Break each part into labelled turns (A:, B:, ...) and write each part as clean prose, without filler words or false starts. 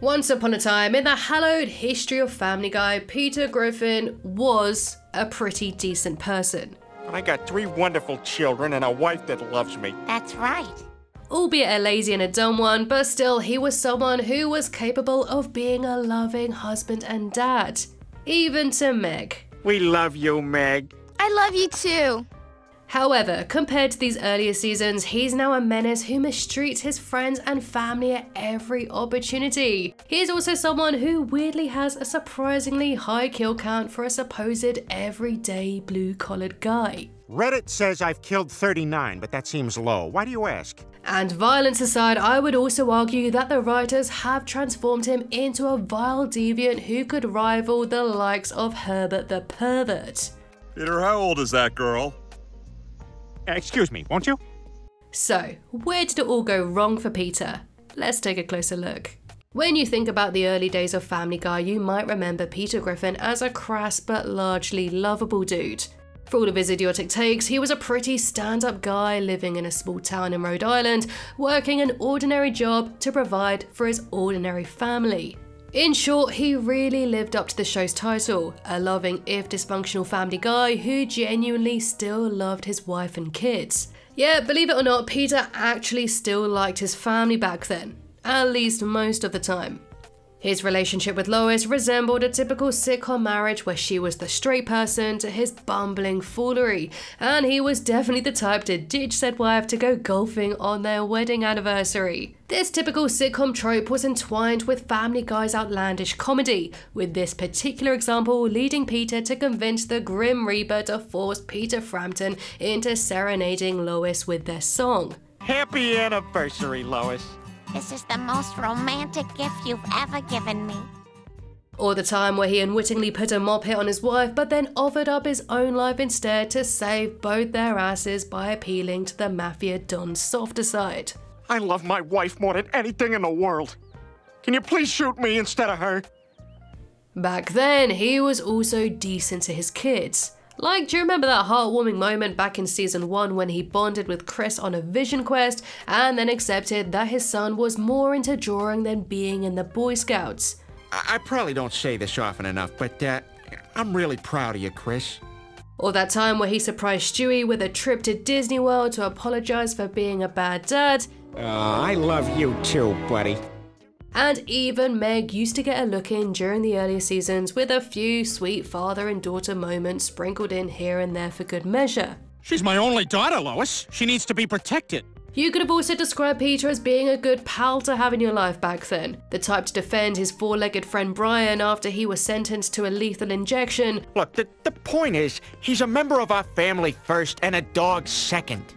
A: Once upon a time, in the hallowed history of Family Guy, Peter Griffin was a pretty decent person.
B: I got 3 wonderful children and a wife that loves me.
C: That's right.
A: Albeit a lazy and a dumb one, but still he was someone who was capable of being a loving husband and dad. Even to Meg.
B: We love you, Meg.
C: I love you too.
A: However, compared to these earlier seasons, he's now a menace who mistreats his friends and family at every opportunity. He's also someone who weirdly has a surprisingly high kill count for a supposed everyday blue-collared guy.
D: Reddit says I've killed 39, but that seems low. Why do you ask?
A: And violence aside, I would also argue that the writers have transformed him into a vile deviant who could rival the likes of Herbert the Pervert.
E: Peter, how old is that girl?
D: Excuse me, won't you?
A: So, where did it all go wrong for Peter? Let's take a closer look. When you think about the early days of Family Guy, you might remember Peter Griffin as a crass but largely lovable dude. For all of his idiotic takes, he was a pretty stand-up guy living in a small town in Rhode Island, working an ordinary job to provide for his ordinary family. In short, he really lived up to the show's title, a loving if dysfunctional family guy who genuinely still loved his wife and kids. Yeah, believe it or not, Peter actually still liked his family back then, at least most of the time. His relationship with Lois resembled a typical sitcom marriage where she was the straight person to his bumbling foolery, and he was definitely the type to ditch said wife to go golfing on their wedding anniversary. This typical sitcom trope was entwined with Family Guy's outlandish comedy, with this particular example leading Peter to convince the Grim Reaper to force Peter Frampton into serenading Lois with their song.
B: Happy anniversary, Lois.
C: This is the most romantic gift you've ever given me.
A: Or the time where he unwittingly put a mob hit on his wife but then offered up his own life instead to save both their asses by appealing to the mafia don's softer side.
B: I love my wife more than anything in the world. Can you please shoot me instead of her?
A: Back then, he was also decent to his kids. Like, do you remember that heartwarming moment back in season 1 when he bonded with Chris on a vision quest and then accepted that his son was more into drawing than being in the Boy Scouts?
D: I probably don't say this often enough, but I'm really proud of you, Chris.
A: Or that time where he surprised Stewie with a trip to Disney World to apologize for being a bad dad.
D: I love you too, buddy.
A: And even Meg used to get a look in during the earlier seasons with a few sweet father and daughter moments sprinkled in here and there for good measure.
D: She's my only daughter, Lois. She needs to be protected.
A: You could have also described Peter as being a good pal to have in your life back then, the type to defend his 4-legged friend Brian after he was sentenced to a lethal injection.
D: Look, the point is, he's a member of our family first and a dog second.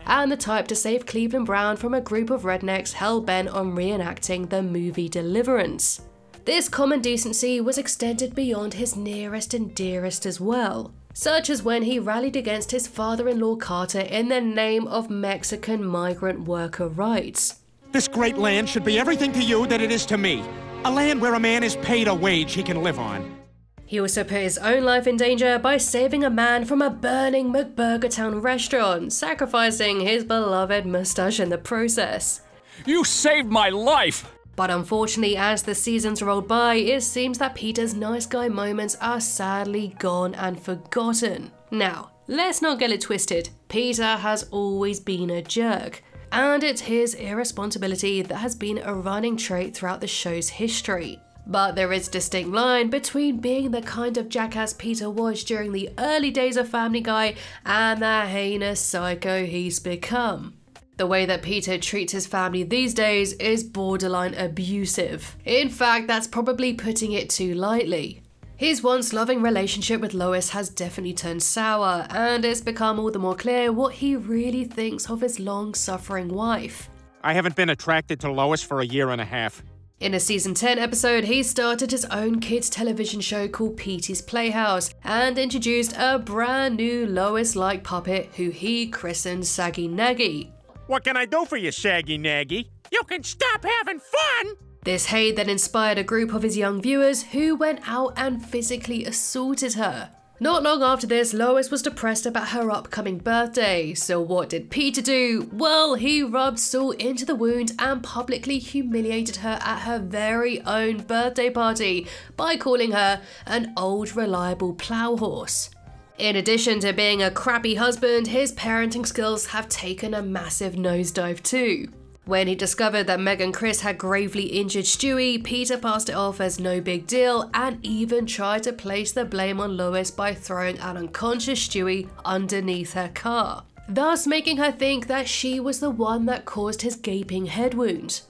A: And the type to save Cleveland Brown from a group of rednecks hell-bent on reenacting the movie Deliverance. This common decency was extended beyond his nearest and dearest as well, such as when he rallied against his father-in-law Carter in the name of Mexican migrant worker rights.
D: This great land should be everything to you that it is to me. A land where a man is paid a wage he can live on.
A: He also put his own life in danger by saving a man from a burning McBurgertown restaurant, sacrificing his beloved mustache in the process.
F: You saved my life!
A: But unfortunately, as the seasons rolled by, it seems that Peter's nice guy moments are sadly gone and forgotten. Now, let's not get it twisted. Peter has always been a jerk, and it's his irresponsibility that has been a running trait throughout the show's history. But there is a distinct line between being the kind of jackass Peter was during the early days of Family Guy and the heinous psycho he's become. The way that Peter treats his family these days is borderline abusive. In fact, that's probably putting it too lightly. His once loving relationship with Lois has definitely turned sour, and it's become all the more clear what he really thinks of his long-suffering wife.
D: I haven't been attracted to Lois for a year and a half.
A: In a season 10 episode, he started his own kids television show called Petey's Playhouse and introduced a brand new Lois-like puppet who he christened Saggy Naggy.
D: What can I do for you, Saggy Naggy? You can stop having fun!
A: This hate then inspired a group of his young viewers who went out and physically assaulted her. Not long after this, Lois was depressed about her upcoming birthday, so what did Peter do? Well, he rubbed salt into the wound and publicly humiliated her at her very own birthday party by calling her an old reliable plough horse. In addition to being a crappy husband, his parenting skills have taken a massive nosedive too. When he discovered that Meg and Chris had gravely injured Stewie, Peter passed it off as no big deal and even tried to place the blame on Lois by throwing an unconscious Stewie underneath her car, thus making her think that she was the one that caused his gaping head wound.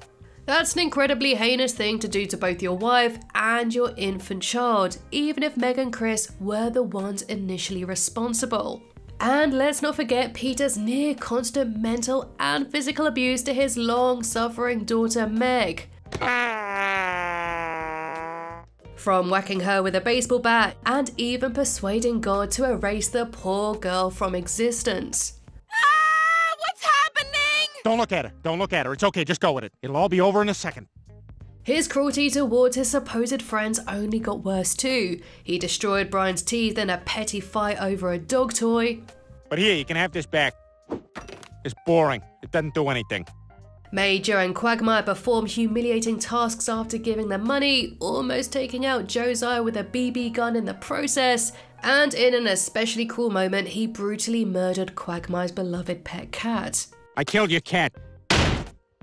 A: That's an incredibly heinous thing to do to both your wife and your infant child, even if Meg and Chris were the ones initially responsible. And let's not forget Peter's near constant mental and physical abuse to his long-suffering daughter Meg. From whacking her with a baseball bat and even persuading God to erase the poor girl from existence.
C: What's happening?
D: Don't look at her. Don't look at her. It's okay. Just go with it. It'll all be over in a second.
A: His cruelty towards his supposed friends only got worse too. He destroyed Brian's teeth in a petty fight over a dog toy.
D: But here, you can have this back. It's boring. It doesn't do anything.
A: Made Joe and Quagmire perform humiliating tasks after giving them money, almost taking out Joe's eye with a BB gun in the process. And in an especially cruel moment, he brutally murdered Quagmire's beloved pet cat.
D: I killed your cat.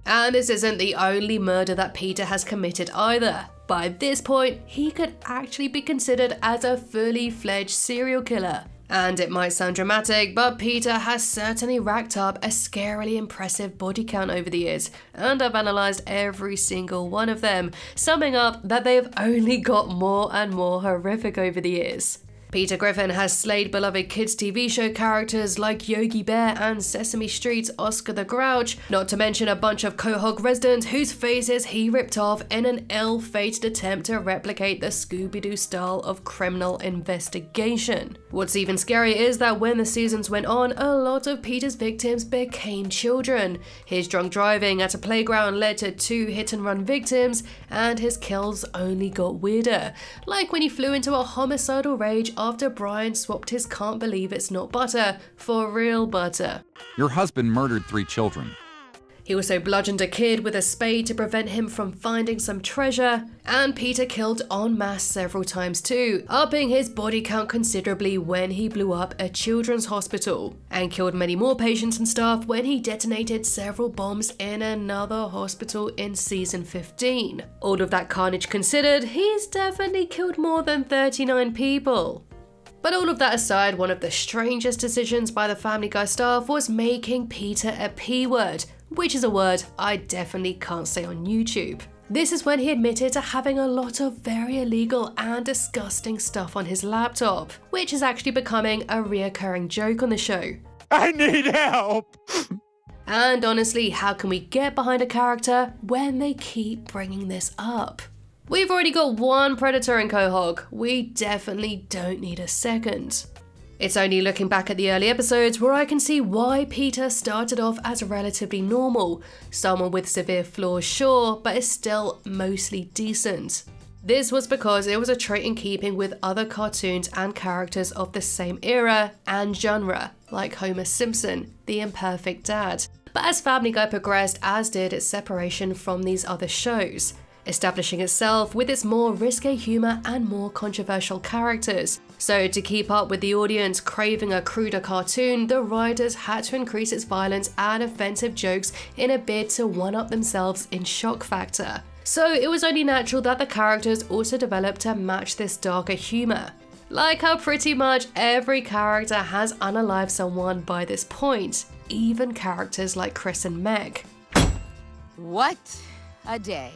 A: And this isn't the only murder that Peter has committed either. By this point, he could actually be considered as a fully fledged serial killer. And it might sound dramatic, but Peter has certainly racked up a scarily impressive body count over the years, and I've analysed every single one of them, summing up that they've only got more and more horrific over the years. Peter Griffin has slayed beloved kids' TV show characters like Yogi Bear and Sesame Street's Oscar the Grouch, not to mention a bunch of Quahog residents whose faces he ripped off in an ill-fated attempt to replicate the Scooby-Doo style of criminal investigation. What's even scarier is that when the seasons went on, a lot of Peter's victims became children. His drunk driving at a playground led to 2 hit-and-run victims, and his kills only got weirder, like when he flew into a homicidal rage after Brian swapped his "can't believe it's not butter" for real butter.
G: Your husband murdered 3 children.
A: He also bludgeoned a kid with a spade to prevent him from finding some treasure, and Peter killed en masse several times too, upping his body count considerably when he blew up a children's hospital, and killed many more patients and staff when he detonated several bombs in another hospital in season 15. All of that carnage considered, he's definitely killed more than 39 people. But all of that aside, one of the strangest decisions by the Family Guy staff was making Peter a P-word, which is a word I definitely can't say on YouTube. This is when he admitted to having a lot of very illegal and disgusting stuff on his laptop, which is actually becoming a reoccurring joke on the show.
D: I need help!
A: And honestly, how can we get behind a character when they keep bringing this up? We've already got one predator in Quahog, we definitely don't need a second. It's only looking back at the early episodes where I can see why Peter started off as relatively normal, someone with severe flaws sure, but is still mostly decent. This was because it was a trait in keeping with other cartoons and characters of the same era and genre, like Homer Simpson, the imperfect dad. But as Family Guy progressed, as did its separation from these other shows, establishing itself with its more risque humour and more controversial characters. So to keep up with the audience craving a cruder cartoon, the writers had to increase its violence and offensive jokes in a bid to one-up themselves in shock factor. So it was only natural that the characters also developed to match this darker humour. Like how pretty much every character has unalived someone by this point, even characters like Chris and Meg.
H: What a day.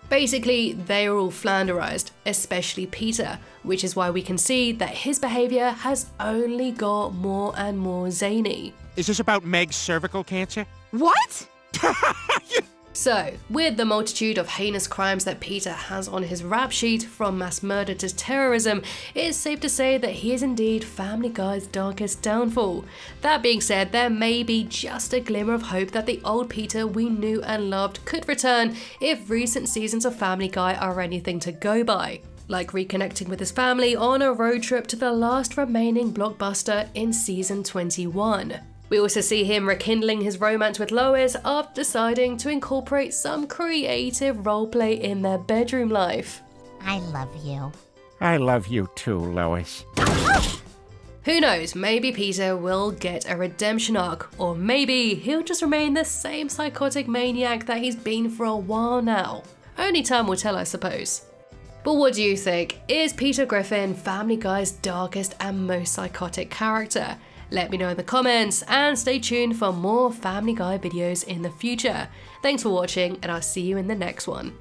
A: Basically, they are all flanderized, especially Peter, which is why we can see that his behaviour has only got more and more zany.
D: Is this about Meg's cervical cancer?
H: What?
A: So, with the multitude of heinous crimes that Peter has on his rap sheet, from mass murder to terrorism, it's safe to say that he is indeed Family Guy's darkest downfall. That being said, there may be just a glimmer of hope that the old Peter we knew and loved could return if recent seasons of Family Guy are anything to go by. like reconnecting with his family on a road trip to the last remaining blockbuster in season 21. We also see him rekindling his romance with Lois after deciding to incorporate some creative roleplay in their bedroom life.
C: I love you.
B: I love you too, Lois.
A: Who knows, maybe Peter will get a redemption arc, or maybe he'll just remain the same psychotic maniac that he's been for a while now. Only time will tell, I suppose. But what do you think? Is Peter Griffin Family Guy's darkest and most psychotic character? Let me know in the comments, and stay tuned for more Family Guy videos in the future. Thanks for watching, and I'll see you in the next one.